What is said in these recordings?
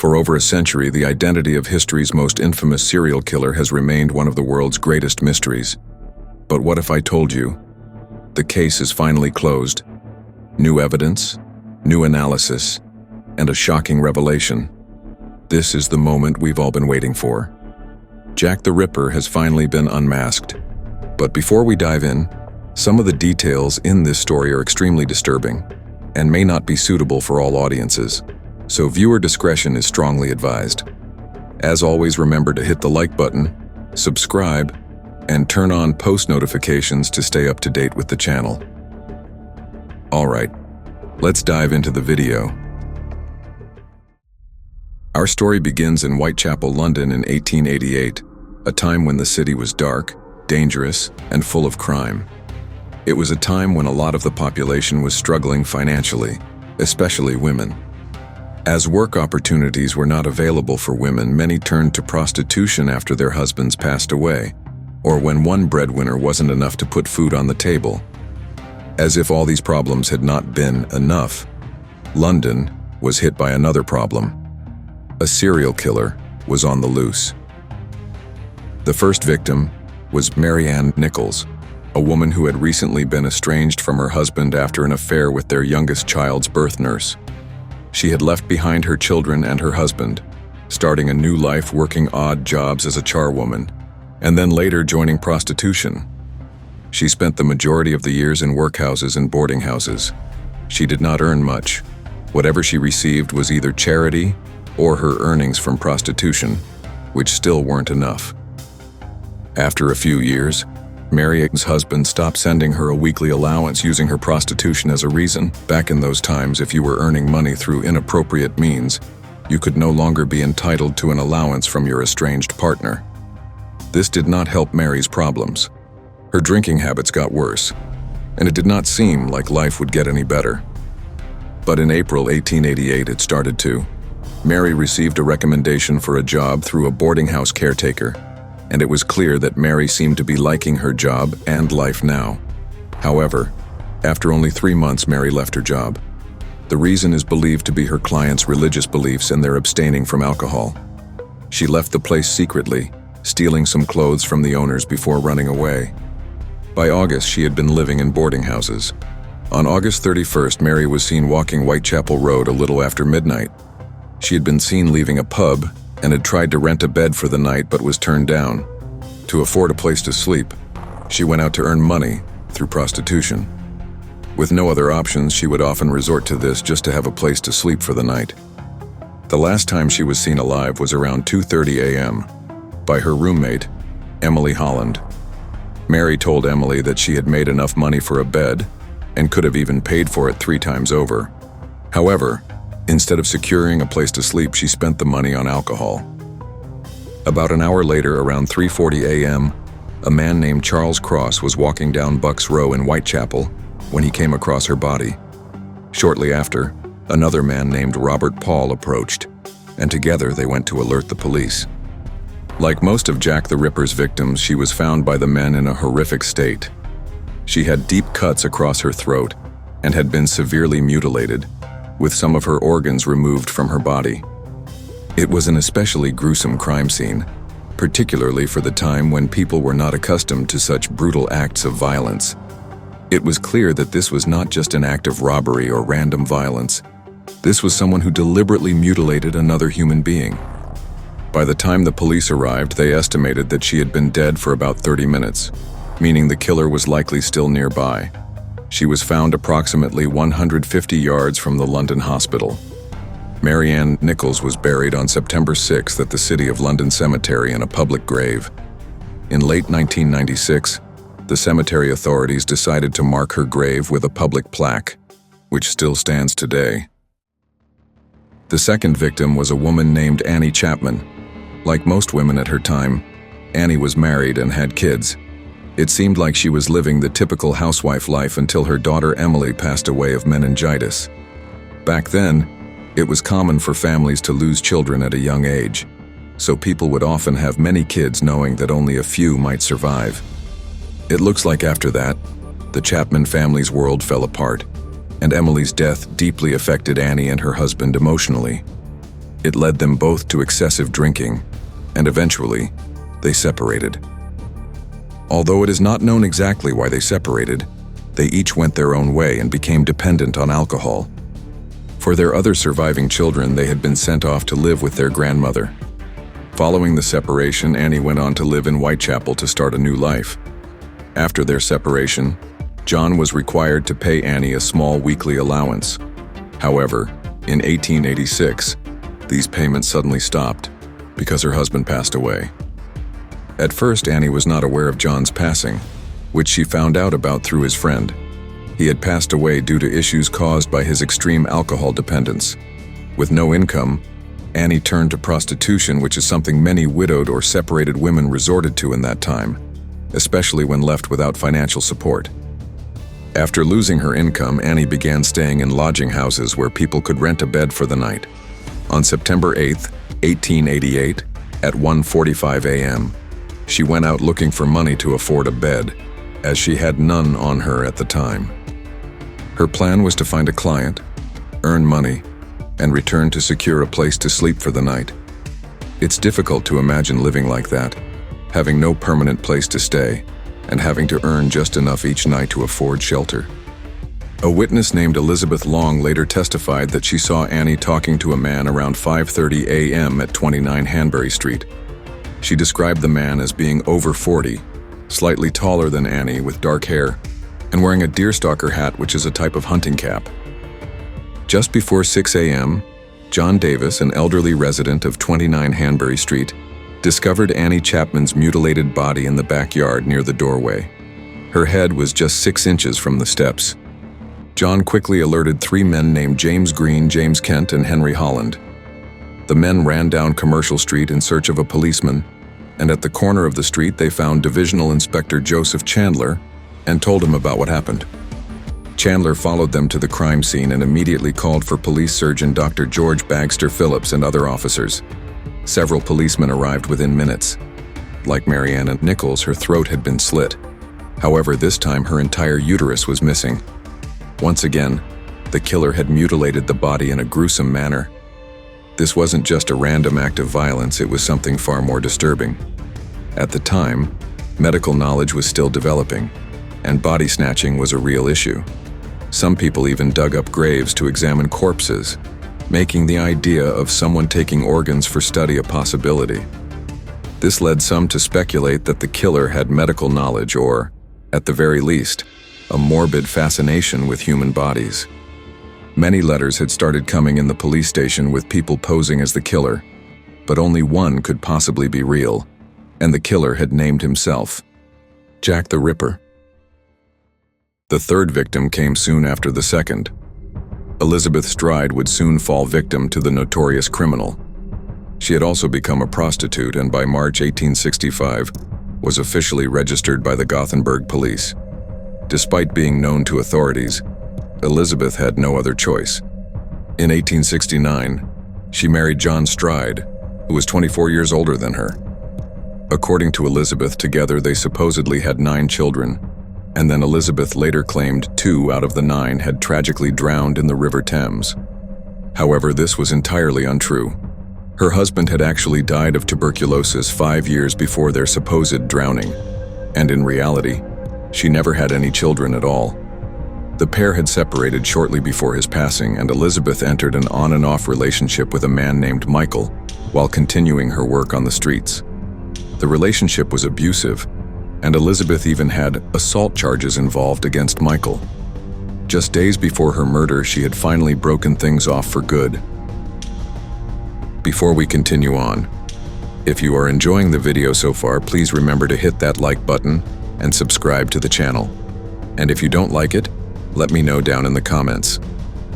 For over a century, the identity of history's most infamous serial killer has remained one of the world's greatest mysteries. But what if I told you? The case is finally closed. New evidence, new analysis, and a shocking revelation. This is the moment we've all been waiting for. Jack the Ripper has finally been unmasked. But before we dive in, some of the details in this story are extremely disturbing and may not be suitable for all audiences, so viewer discretion is strongly advised. As always, remember to hit the like button, subscribe, and turn on post notifications to stay up to date with the channel. Alright, let's dive into the video. Our story begins in Whitechapel, London in 1888, a time when the city was dark, dangerous, and full of crime. It was a time when a lot of the population was struggling financially, especially women. As work opportunities were not available for women, many turned to prostitution after their husbands passed away, or when one breadwinner wasn't enough to put food on the table. As if all these problems had not been enough, London was hit by another problem. A serial killer was on the loose. The first victim was Mary Ann Nichols, a woman who had recently been estranged from her husband after an affair with their youngest child's birth nurse. She had left behind her children and her husband, starting a new life working odd jobs as a charwoman, and then later joining prostitution. She spent the majority of the years in workhouses and boarding houses. She did not earn much. Whatever she received was either charity or her earnings from prostitution, which still weren't enough. After a few years, Mary's husband stopped sending her a weekly allowance, using her prostitution as a reason. Back in those times, if you were earning money through inappropriate means, you could no longer be entitled to an allowance from your estranged partner. This did not help Mary's problems. Her drinking habits got worse, and it did not seem like life would get any better. But in April 1888, it started to. Mary received a recommendation for a job through a boarding house caretaker, and it was clear that Mary seemed to be liking her job and life now. However, after only 3 months, Mary left her job. The reason is believed to be her clients' religious beliefs and their abstaining from alcohol. She left the place secretly, stealing some clothes from the owners before running away. By August, she had been living in boarding houses. On August 31st, Mary was seen walking Whitechapel Road a little after midnight. She had been seen leaving a pub and had tried to rent a bed for the night but was turned down. To afford a place to sleep, she went out to earn money through prostitution. With no other options, she would often resort to this just to have a place to sleep for the night. The last time she was seen alive was around 2:30 a.m. by her roommate, Emily Holland. Mary told Emily that she had made enough money for a bed and could have even paid for it 3 times over. However, instead of securing a place to sleep, she spent the money on alcohol. About an hour later, around 3:40 a.m., a man named Charles Cross was walking down Bucks Row in Whitechapel when he came across her body. Shortly after, another man named Robert Paul approached, and together they went to alert the police. Like most of Jack the Ripper's victims, she was found by the men in a horrific state. She had deep cuts across her throat and had been severely mutilated, with some of her organs removed from her body. It was an especially gruesome crime scene, particularly for the time when people were not accustomed to such brutal acts of violence. It was clear that this was not just an act of robbery or random violence. This was someone who deliberately mutilated another human being. By the time the police arrived, they estimated that she had been dead for about 30 minutes, meaning the killer was likely still nearby. She was found approximately 150 yards from the London hospital. Mary Ann Nichols was buried on September 6th at the City of London Cemetery in a public grave. In late 1996, the cemetery authorities decided to mark her grave with a public plaque, which still stands today. The second victim was a woman named Annie Chapman. Like most women at her time, Annie was married and had kids. It seemed like she was living the typical housewife life until her daughter Emily passed away of meningitis. Back then, it was common for families to lose children at a young age, so people would often have many kids knowing that only a few might survive. It looks like after that, the Chapman family's world fell apart, and Emily's death deeply affected Annie and her husband emotionally. It led them both to excessive drinking, and eventually, they separated. Although it is not known exactly why they separated, they each went their own way and became dependent on alcohol. For their other surviving children, they had been sent off to live with their grandmother. Following the separation, Annie went on to live in Whitechapel to start a new life. After their separation, John was required to pay Annie a small weekly allowance. However, in 1886, these payments suddenly stopped because her husband passed away. At first, Annie was not aware of John's passing, which she found out about through his friend. He had passed away due to issues caused by his extreme alcohol dependence. With no income, Annie turned to prostitution, which is something many widowed or separated women resorted to in that time, especially when left without financial support. After losing her income, Annie began staying in lodging houses where people could rent a bed for the night. On September 8, 1888, at 1:45 a.m., she went out looking for money to afford a bed, as she had none on her at the time. Her plan was to find a client, earn money, and return to secure a place to sleep for the night. It's difficult to imagine living like that, having no permanent place to stay, and having to earn just enough each night to afford shelter. A witness named Elizabeth Long later testified that she saw Annie talking to a man around 5:30 a.m. at 29 Hanbury Street. She described the man as being over 40, slightly taller than Annie with dark hair, and wearing a deerstalker hat, which is a type of hunting cap. Just before 6 a.m., John Davis, an elderly resident of 29 Hanbury Street, discovered Annie Chapman's mutilated body in the backyard near the doorway. Her head was just 6 inches from the steps. John quickly alerted 3 men named James Green, James Kent, and Henry Holland. The men ran down Commercial Street in search of a policeman, and at the corner of the street they found Divisional Inspector Joseph Chandler and told him about what happened. Chandler followed them to the crime scene and immediately called for police surgeon Dr. George Bagster Phillips and other officers. Several policemen arrived within minutes. Like Marianna Nichols, her throat had been slit. However, this time her entire uterus was missing. Once again, the killer had mutilated the body in a gruesome manner. This wasn't just a random act of violence, it was something far more disturbing. At the time, medical knowledge was still developing, and body snatching was a real issue. Some people even dug up graves to examine corpses, making the idea of someone taking organs for study a possibility. This led some to speculate that the killer had medical knowledge or, at the very least, a morbid fascination with human bodies. Many letters had started coming in the police station with people posing as the killer, but only one could possibly be real, and the killer had named himself Jack the Ripper. The third victim came soon after the second. Elizabeth Stride would soon fall victim to the notorious criminal. She had also become a prostitute and by March 1865 was officially registered by the Gothenburg police. Despite being known to authorities, Elizabeth had no other choice. In 1869, she married John Stride, who was 24 years older than her. According to Elizabeth, together they supposedly had 9 children, and then Elizabeth later claimed 2 out of the 9 had tragically drowned in the River Thames. However, this was entirely untrue. Her husband had actually died of tuberculosis 5 years before their supposed drowning, and in reality, she never had any children at all. The pair had separated shortly before his passing, and Elizabeth entered an on-and-off relationship with a man named Michael while continuing her work on the streets. The relationship was abusive, and Elizabeth even had assault charges involved against Michael. Just days before her murder, she had finally broken things off for good. Before we continue on, if you are enjoying the video so far, please remember to hit that like button and subscribe to the channel. And if you don't like it, let me know down in the comments.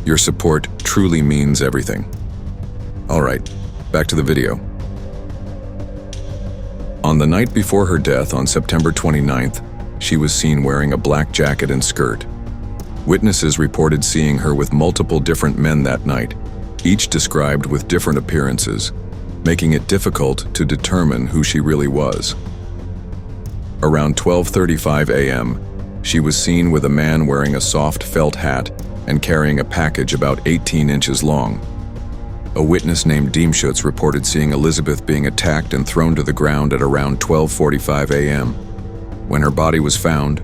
Your support truly means everything. Alright, back to the video. On the night before her death on September 29th, she was seen wearing a black jacket and skirt. Witnesses reported seeing her with multiple different men that night, each described with different appearances, making it difficult to determine who she really was. Around 12:35 a.m., she was seen with a man wearing a soft felt hat and carrying a package about 18 inches long. A witness named Diemschutz reported seeing Elizabeth being attacked and thrown to the ground at around 12:45 a.m. When her body was found,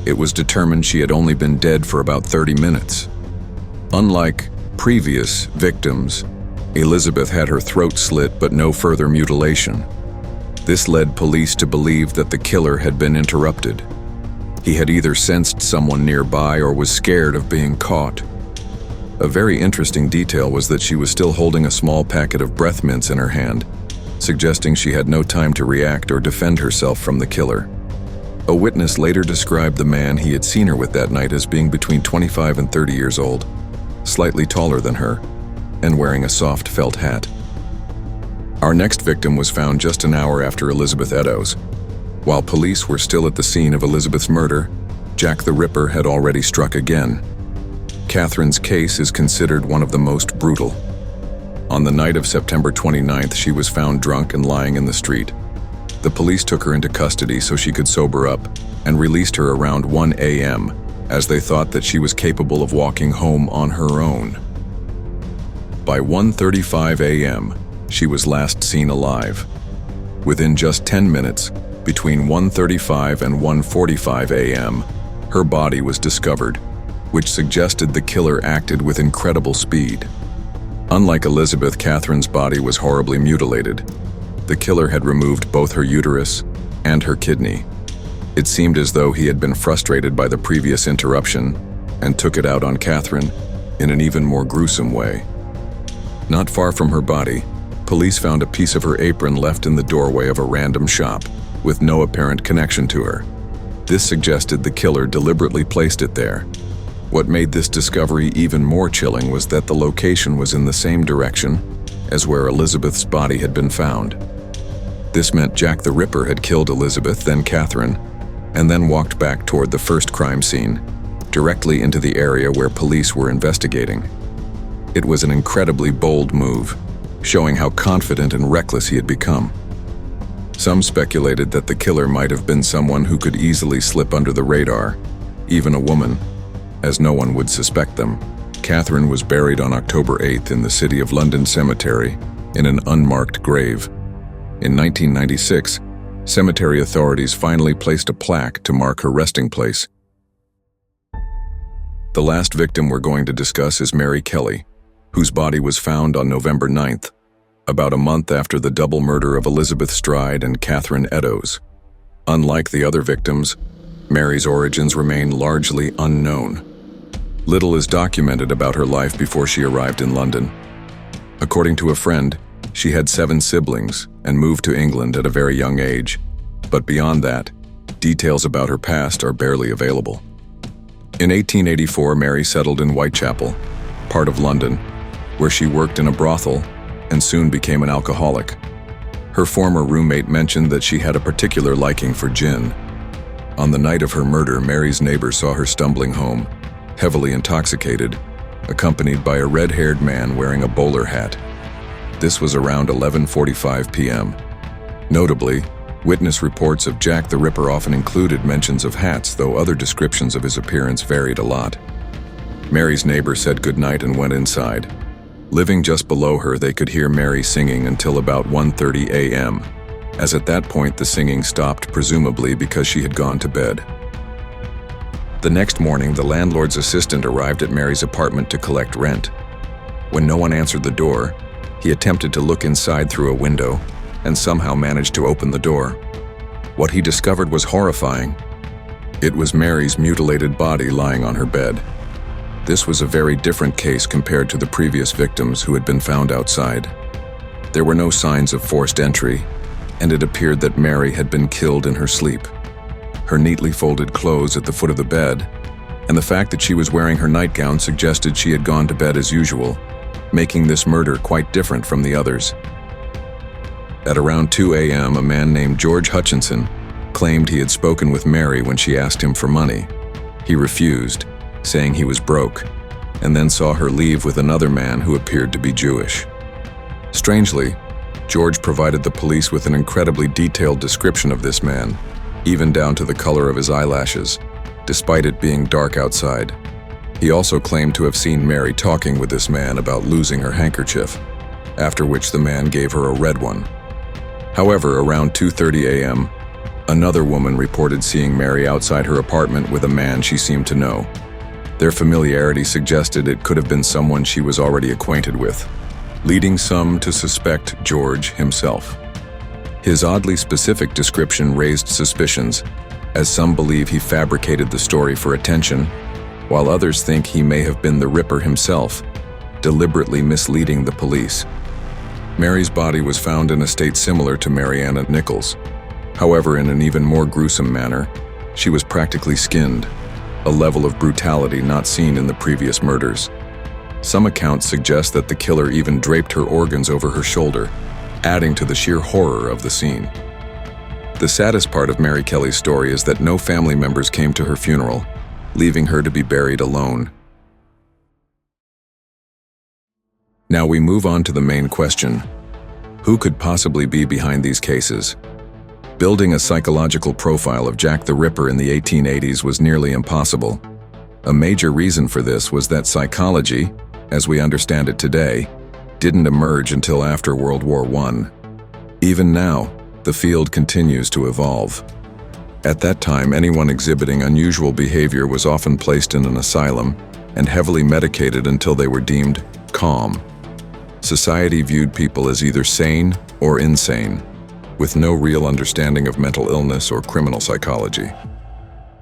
it was determined she had only been dead for about 30 minutes. Unlike previous victims, Elizabeth had her throat slit but no further mutilation. This led police to believe that the killer had been interrupted. He had either sensed someone nearby or was scared of being caught. A very interesting detail was that she was still holding a small packet of breath mints in her hand, suggesting she had no time to react or defend herself from the killer. A witness later described the man he had seen her with that night as being between 25 and 30 years old, slightly taller than her, and wearing a soft felt hat. Our next victim was found just an hour after Elizabeth Eddowes. While police were still at the scene of Elizabeth's murder, Jack the Ripper had already struck again. Catherine's case is considered one of the most brutal. On the night of September 29th, she was found drunk and lying in the street. The police took her into custody so she could sober up and released her around 1 a.m. as they thought that she was capable of walking home on her own. By 1:35 a.m., she was last seen alive. Within just 10 minutes, between 1:35 and 1:45 a.m., her body was discovered, which suggested the killer acted with incredible speed. Unlike Elizabeth, Catherine's body was horribly mutilated. The killer had removed both her uterus and her kidney. It seemed as though he had been frustrated by the previous interruption and took it out on Catherine in an even more gruesome way. Not far from her body, police found a piece of her apron left in the doorway of a random shop, with no apparent connection to her. This suggested the killer deliberately placed it there. What made this discovery even more chilling was that the location was in the same direction as where Elizabeth's body had been found. This meant Jack the Ripper had killed Elizabeth, then Catherine, and then walked back toward the first crime scene, directly into the area where police were investigating. It was an incredibly bold move, showing how confident and reckless he had become. Some speculated that the killer might have been someone who could easily slip under the radar, even a woman, as no one would suspect them. Catherine was buried on October 8th in the City of London cemetery in an unmarked grave. In 1996, cemetery authorities finally placed a plaque to mark her resting place. The last victim we're going to discuss is Mary Kelly, whose body was found on November 9th, about a month after the double murder of Elizabeth Stride and Catherine Eddowes. Unlike the other victims, Mary's origins remain largely unknown. Little is documented about her life before she arrived in London. According to a friend, she had 7 siblings and moved to England at a very young age. But beyond that, details about her past are barely available. In 1884, Mary settled in Whitechapel, part of London, where she worked in a brothel and soon became an alcoholic. Her former roommate mentioned that she had a particular liking for gin. On the night of her murder, Mary's neighbor saw her stumbling home, heavily intoxicated, accompanied by a red-haired man wearing a bowler hat. This was around 11:45 p.m. Notably, witness reports of Jack the Ripper often included mentions of hats, though other descriptions of his appearance varied a lot. Mary's neighbor said goodnight and went inside. Living just below her, they could hear Mary singing until about 1:30 a.m., as at that point the singing stopped, presumably because she had gone to bed. The next morning, the landlord's assistant arrived at Mary's apartment to collect rent. When no one answered the door, he attempted to look inside through a window and somehow managed to open the door. What he discovered was horrifying. It was Mary's mutilated body lying on her bed. This was a very different case compared to the previous victims who had been found outside. There were no signs of forced entry, and it appeared that Mary had been killed in her sleep. Her neatly folded clothes at the foot of the bed, and the fact that she was wearing her nightgown suggested she had gone to bed as usual, making this murder quite different from the others. At around 2 a.m., a man named George Hutchinson claimed he had spoken with Mary when she asked him for money. He refused, saying he was broke, and then saw her leave with another man who appeared to be Jewish. Strangely, George provided the police with an incredibly detailed description of this man, even down to the color of his eyelashes, despite it being dark outside. He also claimed to have seen Mary talking with this man about losing her handkerchief. after which the man gave her a red one. However, around 2:30 a.m., another woman reported seeing Mary outside her apartment with a man she seemed to know. Their familiarity suggested it could have been someone she was already acquainted with, leading some to suspect George himself. His oddly specific description raised suspicions, as some believe he fabricated the story for attention, while others think he may have been the Ripper himself, deliberately misleading the police. Mary's body was found in a state similar to Marianna Nichols. However, in an even more gruesome manner, she was practically skinned, a level of brutality not seen in the previous murders. Some accounts suggest that the killer even draped her organs over her shoulder, adding to the sheer horror of the scene. The saddest part of Mary Kelly's story is that no family members came to her funeral, leaving her to be buried alone. Now we move on to the main question: who could possibly be behind these cases? Building a psychological profile of Jack the Ripper in the 1880s was nearly impossible. A major reason for this was that psychology, as we understand it today, didn't emerge until after World War I. Even now, the field continues to evolve. At that time, anyone exhibiting unusual behavior was often placed in an asylum and heavily medicated until they were deemed calm. Society viewed people as either sane or insane, with no real understanding of mental illness or criminal psychology.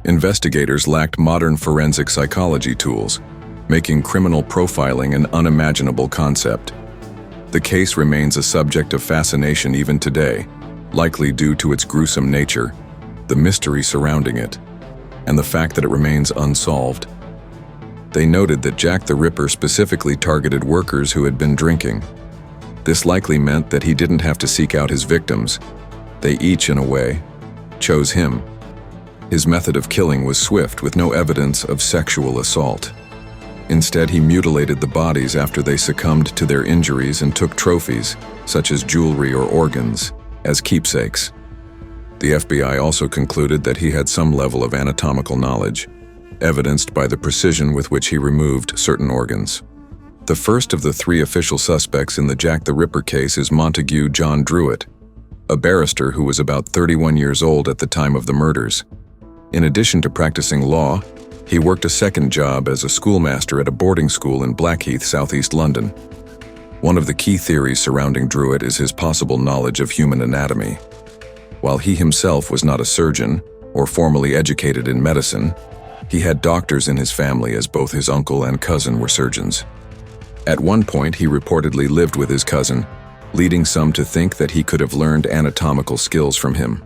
Investigators lacked modern forensic psychology tools, making criminal profiling an unimaginable concept. The case remains a subject of fascination even today, likely due to its gruesome nature, the mystery surrounding it, and the fact that it remains unsolved. They noted that Jack the Ripper specifically targeted workers who had been drinking. This likely meant that he didn't have to seek out his victims. They each, in a way, chose him. His method of killing was swift, with no evidence of sexual assault. Instead, he mutilated the bodies after they succumbed to their injuries and took trophies, such as jewelry or organs, as keepsakes. The FBI also concluded that he had some level of anatomical knowledge, evidenced by the precision with which he removed certain organs. The first of the three official suspects in the Jack the Ripper case is Montague John Druitt, a barrister who was about 31 years old at the time of the murders. In addition to practicing law, he worked a second job as a schoolmaster at a boarding school in Blackheath, southeast London. One of the key theories surrounding Druitt is his possible knowledge of human anatomy. While he himself was not a surgeon or formally educated in medicine, he had doctors in his family, as both his uncle and cousin were surgeons. At one point, he reportedly lived with his cousin, leading some to think that he could have learned anatomical skills from him.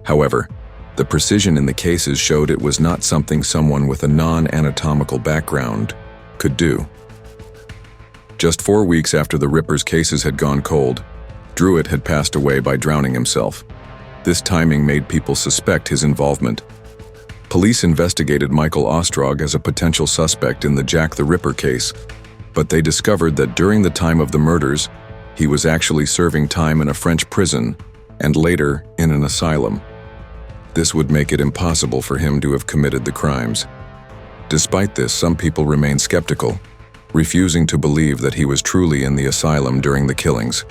However, the precision in the cases showed it was not something someone with a non-anatomical background could do. Just 4 weeks after the Ripper's cases had gone cold, Druitt had passed away by drowning himself. This timing made people suspect his involvement. Police investigated Michael Ostrog as a potential suspect in the Jack the Ripper case, but they discovered that during the time of the murders, he was actually serving time in a French prison and later in an asylum. This would make it impossible for him to have committed the crimes. Despite this, some people remain skeptical, refusing to believe that he was truly in the asylum during the killings,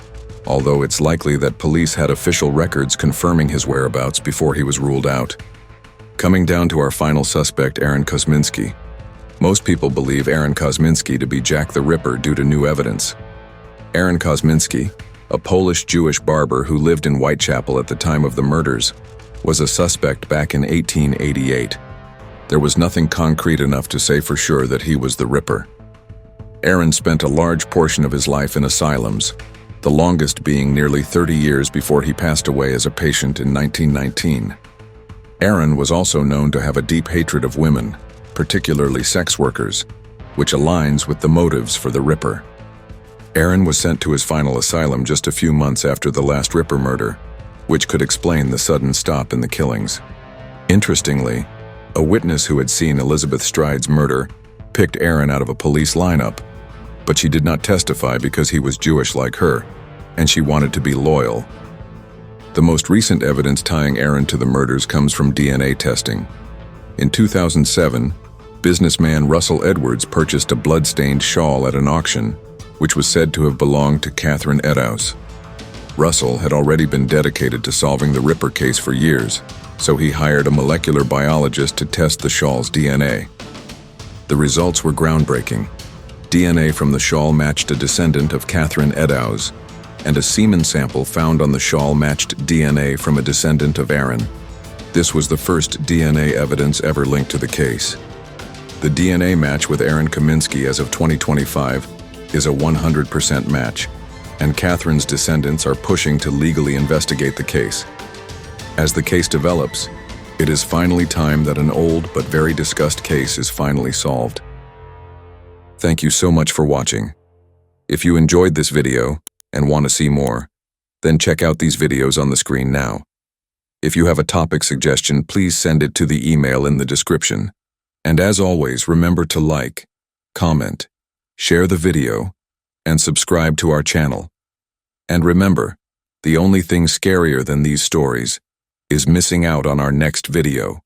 although it's likely that police had official records confirming his whereabouts before he was ruled out. Coming down to our final suspect, Aaron Kosminski. Most people believe Aaron Kosminski to be Jack the Ripper due to new evidence. Aaron Kosminski, a Polish Jewish barber who lived in Whitechapel at the time of the murders, was a suspect back in 1888. There was nothing concrete enough to say for sure that he was the Ripper. Aaron spent a large portion of his life in asylums, the longest being nearly 30 years before he passed away as a patient in 1919. Aaron was also known to have a deep hatred of women, particularly sex workers, which aligns with the motives for the Ripper. Aaron was sent to his final asylum just a few months after the last Ripper murder, which could explain the sudden stop in the killings. Interestingly, a witness who had seen Elizabeth Stride's murder picked Aaron out of a police lineup, but she did not testify because he was Jewish like her, and she wanted to be loyal. The most recent evidence tying Aaron to the murders comes from DNA testing. In 2007, businessman Russell Edwards purchased a blood-stained shawl at an auction, which was said to have belonged to Catherine Eddowes. Russell had already been dedicated to solving the Ripper case for years, so he hired a molecular biologist to test the shawl's DNA. The results were groundbreaking. DNA from the shawl matched a descendant of Catherine Eddowes, and a semen sample found on the shawl matched DNA from a descendant of Aaron. This was the first DNA evidence ever linked to the case. The DNA match with Aaron Kaminsky as of 2025 is a 100% match, and Catherine's descendants are pushing to legally investigate the case. As the case develops, it is finally time that an old but very discussed case is finally solved. Thank you so much for watching. If you enjoyed this video and want to see more, then check out these videos on the screen now. If you have a topic suggestion, please send it to the email in the description. And as always, remember to like, comment, share the video, and subscribe to our channel. And remember, the only thing scarier than these stories is missing out on our next video.